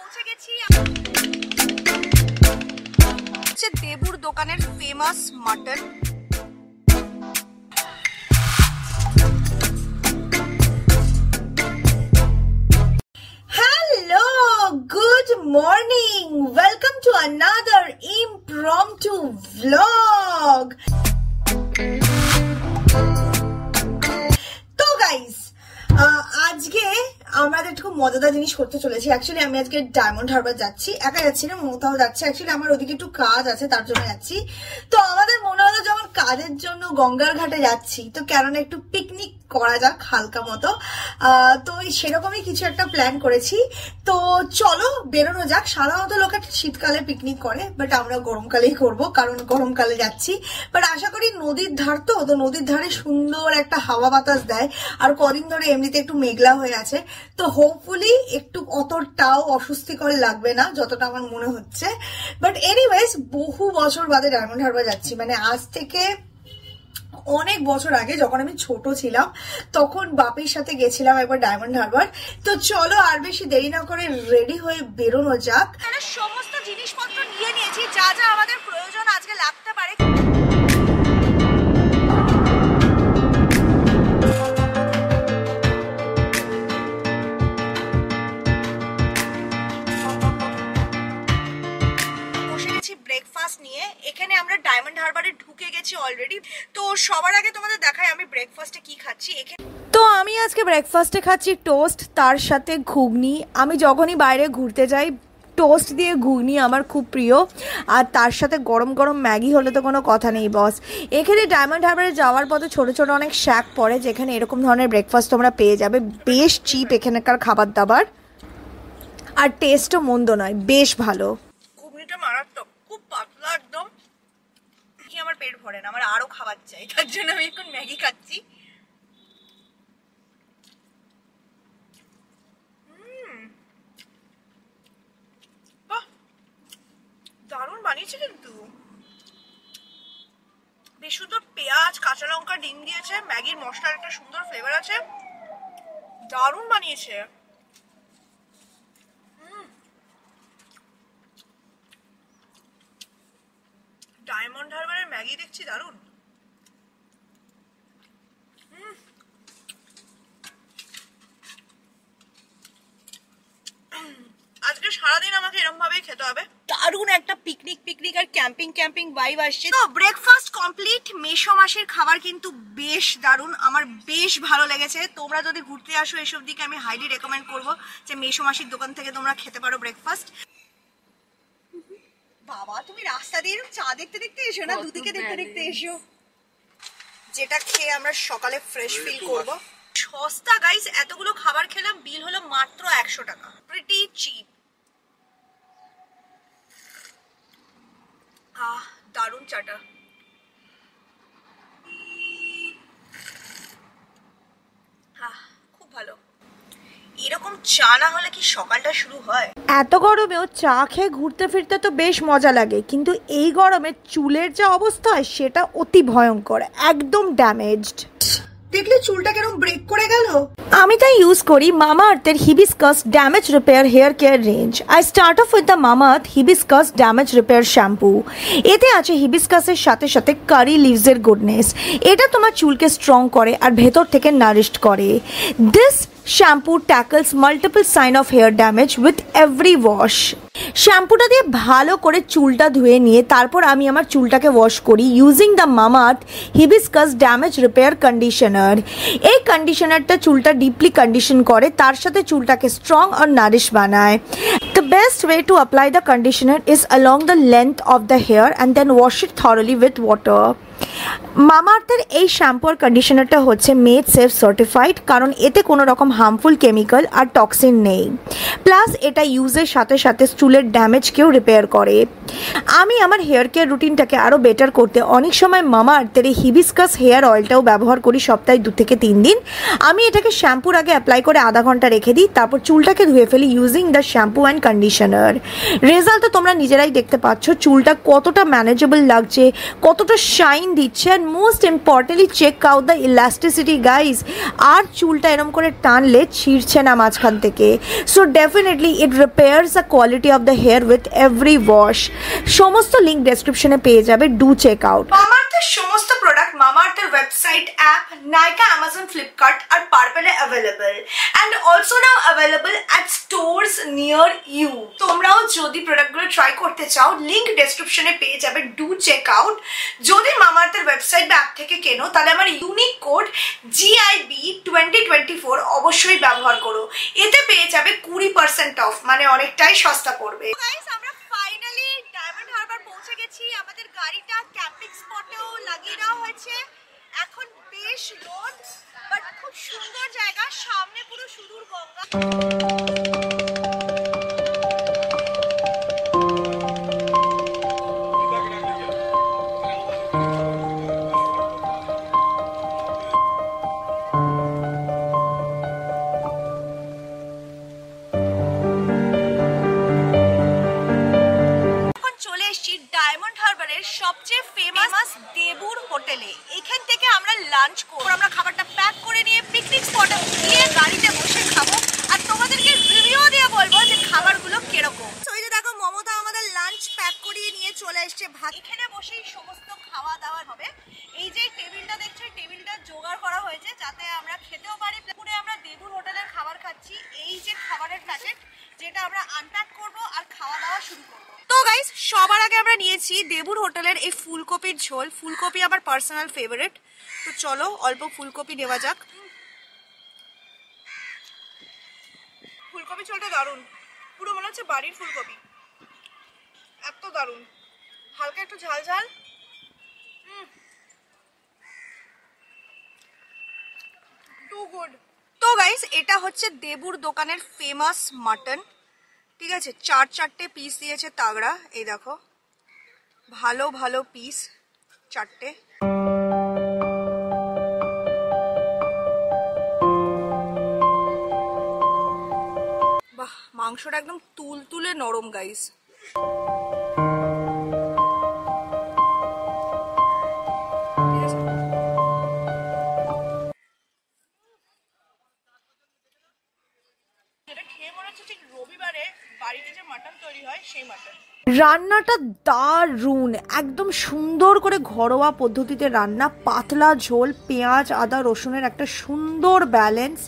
পৌঁছে গেছি দেবুর দোকানের famous mutton. Hello, good morning. Welcome to another impromptu vlog. তো গাইস, আজকে আমরা একটু মজাদার জিনিস করতে চলেছি। অ্যাকচুয়ালি আমি আজকে ডায়মন্ড হারবার যাচ্ছি, একা যাচ্ছি না, মমতাও যাচ্ছে। অ্যাকচুয়ালি আমার ওদিকে একটু কাজ আছে, তার জন্য যাচ্ছি। তো আমাদের মনে হলো যখন কাজের জন্য গঙ্গার ঘাটে যাচ্ছি, তো কেননা একটু পিকনিক করা যাক হালকা মতো। তো সেরকমই কিছু একটা প্ল্যান করেছি। তো চলো বেরোনো যাক। সাধারণত লোকে শীতকালে পিকনিক করে, বাট আমরা গরমকালেই করব, কারণ গরমকালে যাচ্ছি। বাট আশা করি নদীর ধার, তো নদীর ধারে সুন্দর একটা হাওয়া বাতাস দেয়। আর কদিন ধরে এমনিতে একটু মেঘলা হয়ে আছে, তো হোপফুলি একটু অতটাও অস্বস্তিকর লাগবে না যতটা আমার মনে হচ্ছে। বাট এনিওয়েজ, বহু বছর বাদে ডায়মন্ড হারবার যাচ্ছি। মানে আজ থেকে অনেক বছর আগে যখন আমি ছোট ছিলাম, তখন বাপির সাথে গেছিলাম একবার ডায়মন্ড হারবার। তো চলো আর বেশি দেরি না করে রেডি হয়ে বেরোনো যাক। সমস্ত জিনিসপত্র নিয়ে নিয়েছি, যা যা আমাদের প্রয়োজন আজকে লাগতে পারে। ব্রেকফাস্ট নিয়ে এখানে আমরা ডায়মন্ড হারবারে ঢুকে গেছি অলরেডি। তো সবার আগে তোমাদের দেখাই আমি ব্রেকফাস্টে কি খাচ্ছি। তো আমি আজকে ব্রেকফাস্টে খাচ্ছি টোস্ট, তার সাথে ঘুগনি। আমি যখনই বাইরে ঘুরতে যাই, টোস্ট দিয়ে ঘুগনি আমার খুব প্রিয়, আর তার সাথে গরম গরম ম্যাগি হলে তো কোনো কথা নেই বস। এখানে ডায়মন্ড হারবারে যাওয়ার পথে ছোটো ছোটো অনেক শ্যাক পড়ে, যেখানে এরকম ধরনের ব্রেকফাস্ট তোমরা পেয়ে যাবে। বেশ চিপ এখানকার খাবার দাবার, আর টেস্টও মন্দ নয়, বেশ ভালো। ঘুগনিটা মারাত্মক, খুব পাতলা একদম। কি আমার পেট ভরে না, আমার আরো খাবার চাই, তার জন্য আমি এখন ম্যাগি খাচ্ছি। দারুণ বানিয়েছে কিন্তু, বেশ সুন্দর পেঁয়াজ, কাঁচা লঙ্কা, ডিম দিয়েছে। ম্যাগির মশলার একটা সুন্দর ফ্লেভার আছে, দারুণ বানিয়েছে। ডায়মন্ড হারবারের ম্যাগি দেখছি দারুণ। আজকে সারাদিন আমাকে এরকম ভাবেই খেতে হবে। দারুণ একটা পিকনিক আর ক্যাম্পিং ভাইব আসছে। তো ব্রেকফাস্ট কমপ্লিট। মেসো মাসির খাবার কিন্তু বেশ দারুণ, আমার বেশ ভালো লেগেছে। তোমরা যদি ঘুরতে আসো এসব দিকে, আমি হাইলি রেকমেন্ড করবো যে মেসো মাসির দোকান থেকে তোমরা খেতে পারো ব্রেকফাস্ট। বাবা, তুমি রাস্তা দিয়ে চা দেখতে দেখতে এসো না, দুদিকে দেখতে দেখতে এসো, যেটা খেয়ে আমরা সকালে ফ্রেশ ফিল করবো। সস্তা গাইস, এতগুলো খাবার খেলাম, বিল হলো মাত্র 100 টাকা, প্রিটি চিপ। দারুণ চাটা। খুব ভালো। এরকম চা না হলে কি সকালটা শুরু হয়? এত গরমেও চা খেয়ে ঘুরতে ফিরতে তো বেশ মজা লাগে, কিন্তু এই গরমে চুলের যে অবস্থা হয় সেটা অতি ভয়ঙ্কর, একদম ড্যামেজড। দেখলে চুলটা কেরম ব্রেক করে গেল। আমি তাই ইউজ করি মামাআর্থের hibiscus damage repair hair care range. I start off with the Mamaearth hibiscus damage repair shampoo. এতে আছে হিবিস্কাসের সাথে সাথে কারি লিভসের গুডনেস। এটা তোমার চুলকে স্ট্রং করে আর ভেতর থেকে নারিশড করে। This shampoo tackles multiple sign of hair damage with every wash. শ্যাম্পুটা দিয়ে ভালো করে চুলটা ধুয়ে নিয়ে তারপর আমি আমার চুলটাকে ওয়াশ করি using the Mamaearth hibiscus damage repair conditioner. এই কন্ডিশনারটা চুলটা ডিপলি কন্ডিশন করে, তার সাথে চুলটাকে স্ট্রং আর নারিশ বানায়। The best way to apply the conditioner is along the length of the hair and then wash it thoroughly with water. মামাআর্থের এই shampoo আর কন্ডিশনারটা হচ্ছে made safe certified, কারণ এতে কোনো রকম হার্মফুল কেমিক্যাল আর টক্সিন নেই। প্লাস এটা ইউজের সাথে সাথে চুলের ড্যামেজকেও রিপেয়ার করে। আমি আমার হেয়ার কেয়ার রুটিনটাকে আরও বেটার করতে অনেক সময় মামাআর্থের এই হিবিস্কাস হেয়ার অয়েলটাও ব্যবহার করি সপ্তাহে 2 থেকে 3 দিন। আমি এটাকে শ্যাম্পুর আগে অ্যাপ্লাই করে আধা ঘন্টা রেখে দিই, তারপর চুলটাকে ধুয়ে ফেলি using the shampoo and conditioner. Result তো তোমরা নিজেরাই দেখতে পাচ্ছ, চুলটা কতটা ম্যানেজেবল লাগছে, কতটা শাইন শাইন দিচ্ছে। And most importantly check out the elasticity guys. আর চুলটা এরম করে টানলে ছিঁড়ছে না মাঝখান থেকে। So definitely it repairs the quality of the hair with every wash. সমস্ত লিঙ্ক ডেসক্রিপশনে পেয়ে যাবে, ডু চেক আউট। মামাআর্থের সমস্ত প্রোডাক্ট মামাআর্থের website, app, Nykaa, Amazon, Flipkart আর পার্পেলে available, and also now available at stores near you. তোমরাও যদি প্রোডাক্টগুলো ট্রাই করতে চাও, লিঙ্ক ডেসক্রিপশনে পেয়ে যাবে, ডু চেক আউট। যদি মামাআর্থের ওয়েবসাইট বা অ্যাপ থেকে কেনো তাহলে আমার ইউনিক কোড GIB 2024 অবশ্যই ব্যবহার করো। এতে পেয়ে যাবে 20% অফ, মানে অনেকটাই সস্তা পড়বে। আমরা ফাইনালি ডায়মন্ড হারবার পৌঁছে গেছি। আমাদের গাড়িটা ক্যাম্পিং স্পটেও লাগিয়ে দেওয়া হয়েছে। এখন বেশ রোদ, বাট খুব সুন্দর জায়গা, সামনে পুরো সুদূর গঙ্গা। ডায়মন্ড হারবারের সবচেয়ে ফেমাস দেবুর হোটেলে। এখান থেকে আমরা লাঞ্চ করব। আমরা খাবারটা প্যাক করে নিয়ে পিকনিক স্পটে গিয়ে গাড়িতে বসে খাবো, আর তোমাদেরকে রিভিউ দিয়ে বলবো যে খাবারগুলো কিরকম। তো এই যে দেখো, মমতা আমাদের লাঞ্চ প্যাক করিয়ে নিয়ে চলে এসছে। ভাত এখানে বসেই সমস্ত খাওয়া দাওয়া হবে। এই যে টেবিলটা দেখছো, টেবিলটা জোগাড় করা হয়েছে যাতে আমরা খেতেও পারি। পুরো আমরা দেবুর হোটেলের খাবার খাচ্ছি। এই যে খাবারের প্যাকেট, যেটা আমরা আনপ্যাক করব আর খাওয়া দাওয়া শুরু করব। তো গাইস, সবার আগে আমরা নিয়েছি দেবুর হোটেলের এই ফুলকপির ঝোল। ফুলকপি আমার পার্সোনাল ফেভারিট, তো চলো অল্প ফুলকপি নেওয়া যাক। ফুলকপি ঝোলটা দারুণ, পুরো মনে হচ্ছে বাড়ির ফুলকপি, এত দারুণ। হালকা একটু ঝাল ঝাল। Two good. তো গাইস, এটা হচ্ছে দেবুর দোকানের ফেমাস মাটন। ঠিক আছে, 4 পিস দিয়েছে তাগড়া। এই দেখো, ভালো ভালো পিস 4। বাহ, মাংসটা একদম তুলতুলে নরম গাইস। রান্নাটা দারুণ, একদম সুন্দর করে ঘরোয়া পদ্ধতিতে রান্না। পাতলা ঝোল, পেঁয়াজ, আদা, রসুনের একটা সুন্দর ব্যালেন্স।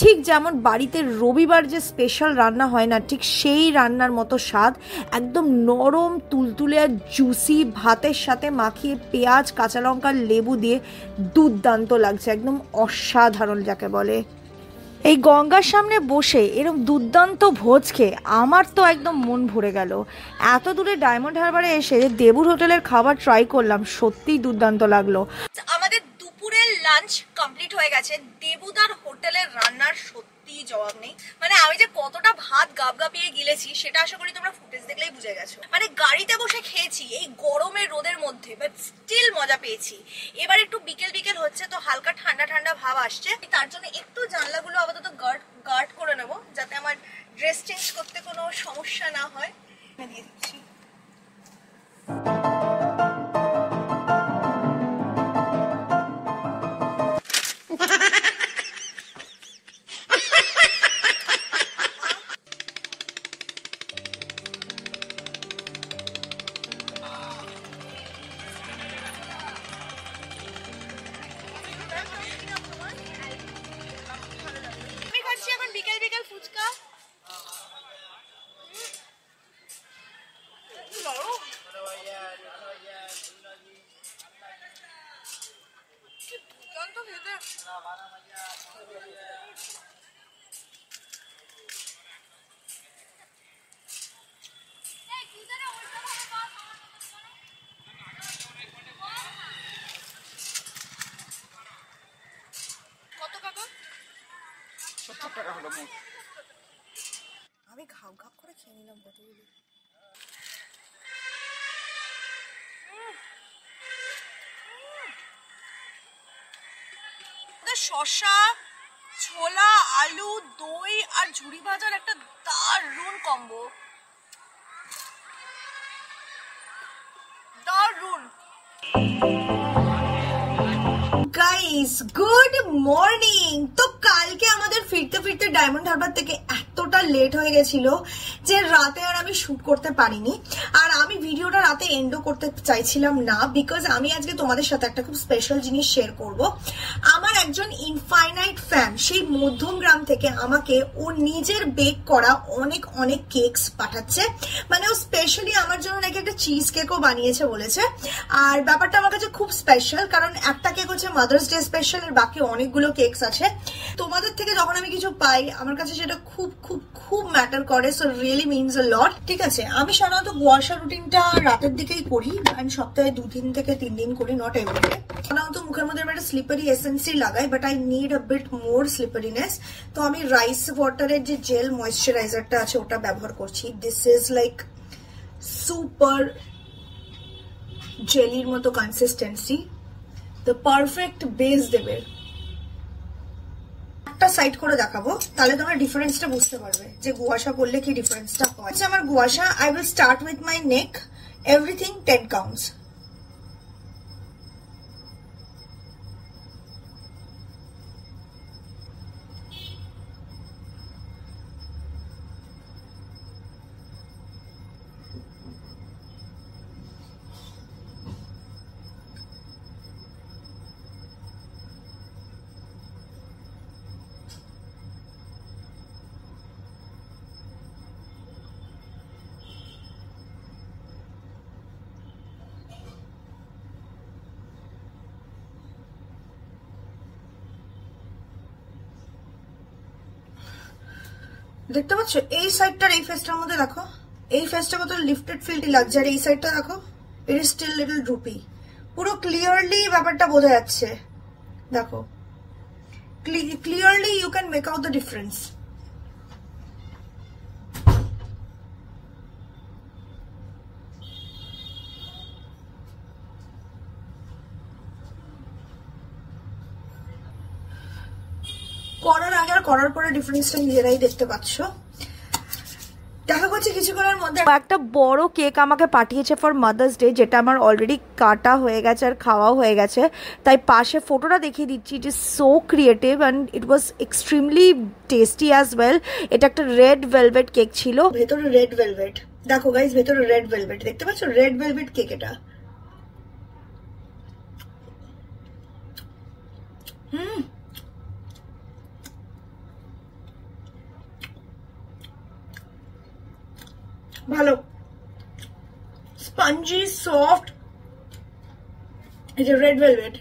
ঠিক যেমন বাড়িতে রবিবার যে স্পেশাল রান্না হয় না, ঠিক সেই রান্নার মতো স্বাদ। একদম নরম তুলতুলে আর জুসি, ভাতের সাথে মাখিয়ে পেঁয়াজ, কাঁচা লঙ্কা, লেবু দিয়ে দুর্দান্ত লাগছে, একদম অসাধারণ যাকে বলে। এই গঙ্গার সামনে বসে এরকম দুর্দান্ত ভোজ খেয়ে আমার তো একদম মন ভরে গেল। এত দূরে ডায়মন্ড হারবারে এসে দেবুর হোটেলের খাবার ট্রাই করলাম, সত্যিই দুর্দান্ত লাগলো। আমাদের দুপুরের লাঞ্চ কমপ্লিট হয়ে গেছে। দেবুদার হোটেলের রান্নার সত্যিই জবাব নেই। মানে আমি যে কতটা ভাত গাবগাপিয়ে গিলেছি সেটা আশা করি তোমরা ফুটেজ দেখলেই বুঝে গেছো। মানে গাড়িতে বসে খেয়েছি এই গরমের রোদের মধ্যে, বাট স্টিল মজা পেয়েছি। এবার একটু বিকেল বিকেল হচ্ছে, তো হালকা ঠান্ডা ঠান্ডা ভাব আসছে। তার জন্য একটু জানলাগুলো আপাতত গার্ড করে নেবো, যাতে আমার ড্রেস চেঞ্জ করতে কোনো সমস্যা না হয়। দিয়ে দিচ্ছি। বিকেল বিকেল ফুচকা কত কাকা? 70 টাকা হলো মোট। আমি ঘাপ ঘাপ করে খেয়ে নিলাম কতগুলো। শসা, ছোলা, আলু, দই আর ঝুড়ি ভাজার একটা দারুণ কম্বো, দারুণ। Guys good morning. তো কালকে আমাদের ফিরতে ফিরতে ডায়মন্ড হারবার থেকে এতটা লেট হয়ে গেছিল যে রাতে আর আমি শুট করতে পারিনি। আর আমি ভিডিওটা রাতে এন্ডও করতে চাইছিলাম না, বিকজ আমি আজকে তোমাদের সাথে একটা খুব স্পেশাল জিনিস শেয়ার করব। আমার একজন ইনফাইনাইট ফ্যান সেই মধ্যম গ্রাম থেকে আমাকে ও নিজের বেক করা অনেক অনেক কেকস পাঠাচ্ছে। মানে ও স্পেশালি আমার জন্য নাকি একটা চিজ কেকও বানিয়েছে বলেছে। আর ব্যাপারটা আমার কাছে খুব স্পেশাল, কারণ একটা কেক হচ্ছে মাদার্স ডে স্পেশাল, আর বাকি অনেকগুলো কেকস আছে। তোমাদের থেকে যখন আমি কিছু পাই আমার কাছে সেটা খুব খুব খুব ম্যাটার করে, সো রিয়েলি মিনস আ লট। ঠিক আছে, আমি সাধারণত গোয়াশা রুটিনটা রাতের দিকেই করি, আমি সপ্তাহে 2 থেকে 3 দিন করি, নট এভরিডে। সাধারণত মুখের মধ্যে একটা স্লিপারি এসেন্সি লাগাই, but I need a bit more slipperiness. তো আমি রাইস ওয়াটারের যে জেল ময়েশ্চারাইজারটা আছে ওটা ব্যবহার করছি। দিস ইজ লাইক সুপার জেলির মতো কনসিস্টেন্সি, দ্য পারফেক্ট বেস দেবে। একটা সাইড করে দেখাবো, তাহলে তোমরা ডিফারেন্সটা বুঝতে পারবে যে গুয়াশা করলে কি ডিফারেন্সটা হয়। আমার gua sha, I will start with my neck, everything 10 counts. দেখতে পাচ্ছ এই সাইডটার এই ফেসটার মধ্যে দেখো, এই ফেসটা কত লিফটেড ফিলটি লাগছে, আর এই সাইডটা দেখো it is still little droopy. পুরো ক্লিয়ারলি ব্যাপারটা বোঝা যাচ্ছে, দেখো clearly you can make out the difference. করার আগে আর করার পরে ডিফারেন্সটা নিজেরাই দেখতে পাচ্ছ। দেখা করছে কিছুক্ষণের মধ্যে একটা বড় কেক আমাকে পাঠিয়েছে ফর মাদার্স ডে, যেটা আমার অলরেডি কাটা হয়ে গেছে আর খাওয়া হয়ে গেছে, তাই পাশে ফটোটা দেখিয়ে দিচ্ছি। It is so creative and it was extremely tasty as well. এটা একটা রেড ভেলভেট কেক ছিল, ভেতরে রেড ভেলভেট। দেখো গাইজ, ভেতরে রেড ভেলভেট দেখতে পাচ্ছ, রেড ভেলভেট কেক এটা। ভালো, স্পঞ্জি সফট, এটা রেড ভেলভেট।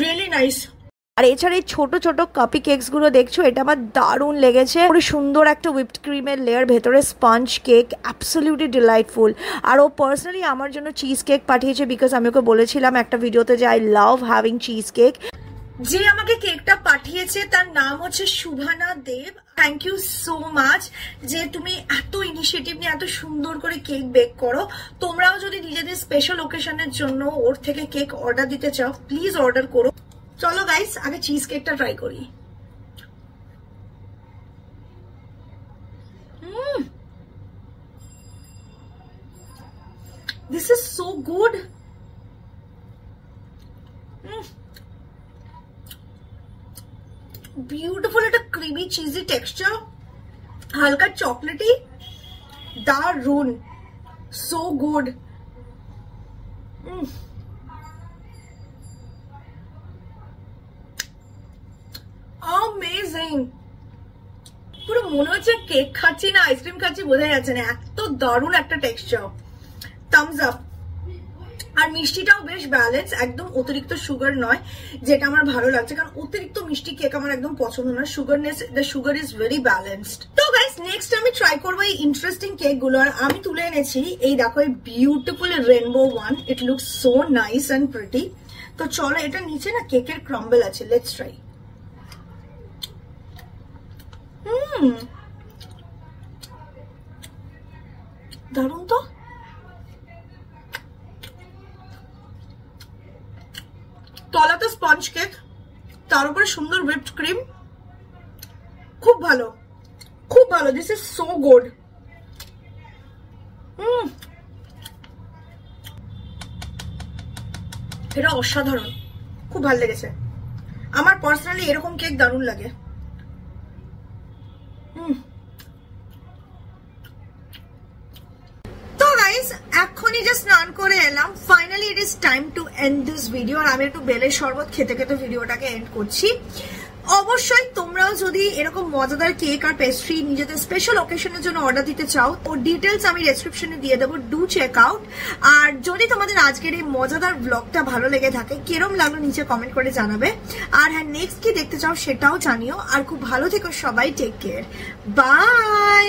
Really nice. আর এছাড়া এই ছোট ছোট কাপি কেকস গুলো দেখছো, এটা আমার দারুণ লেগেছে। পুরো সুন্দর একটা হুইপড ক্রিমের লেয়ার, ভেতরে স্পঞ্জ কেক, অ্যাবসলিউটলি ডিলাইটফুল। আর ও পার্সোনালি আমার জন্য চিজ কেক পাঠিয়েছে, বিকজ আমি ওকে বলেছিলাম একটা ভিডিওতে যে I love having cheese cake. যে আমাকে কেকটা পাঠিয়েছে তার নাম হচ্ছে শুভানা দেব। থ্যাংক ইউ সো মাচ যে তুমি এত ইনিশিয়েটিভ নিয়ে এত সুন্দর করে কেক বেক করো। তোমরাও যদি নিজেদের স্পেশাল ওকেশনের জন্য ওর থেকে কেক অর্ডার দিতে চাও, প্লিজ অর্ডার করো। চলো গাইস, আগে চিজ কেকটা ট্রাই করি। This is so good. Beautiful, একটা ক্রিমি চিজি টেক্সচার, হালকা চকলেটি, দারুন, সো গুড। অ্যামেজিং। পুরো মনে হচ্ছে কেক খাচ্ছি না আইসক্রিম খাচ্ছি বোঝা যাচ্ছে না, এত দারুন একটা টেক্সচার। Thumbs up. আর মিষ্টিটাও বেশ ব্যালেন্স, একদম অতিরিক্ত সুগার নয়, যেটা আমার ভালো লাগছে, কারণ অতিরিক্ত মিষ্টি কেক আমার একদম পছন্দ না। The sugar is very balanced. তো গাইস, নেক্সট আমি ট্রাই করবো এই ইন্টারেস্টিং কেক গুলো। আর আমি তুলে এনেছি এই দেখো, এই beautiful rainbow one. It looks so nice and pretty. তো চলো, এটা নিচে না কেকের ক্রাম্বল আছে, লেটস ট্রাই। দারুন তো। তলাতে স্পঞ্জ কেক, তার উপরে সুন্দর হুইপড ক্রিম, খুব ভালো, খুব ভালো। This is so good. এটা অসাধারণ, খুব ভালো লেগেছে আমার। পার্সোনালি এরকম কেক দারুণ লাগে। তো গাইস এখনই যে স্নান করে এলাম, finally it is time to end this video. আর আমি একটু বেলের শরবত খেতে খেতে ভিডিওটাকে এন্ড করছি। অবশ্যই তোমরাও যদি এরকম মজাদার কেক আর পেস্ট্রি নিজেদের স্পেশাল অকেশনের জন্য অর্ডার দিতে চাও, ওর ডিটেলস আমি ডেসক্রিপশনে দিয়ে দেবো, ডু চেক আউট। আর যদি তোমাদের আজকের এই মজাদার ব্লগটা ভালো লেগে থাকে, কিরম লাগলো নিচে কমেন্ট করে জানাবে। আর হ্যাঁ, নেক্সট কি দেখতে চাও সেটাও জানিও। আর খুব ভালো থেকো সবাই, টেক কেয়ার, বাই।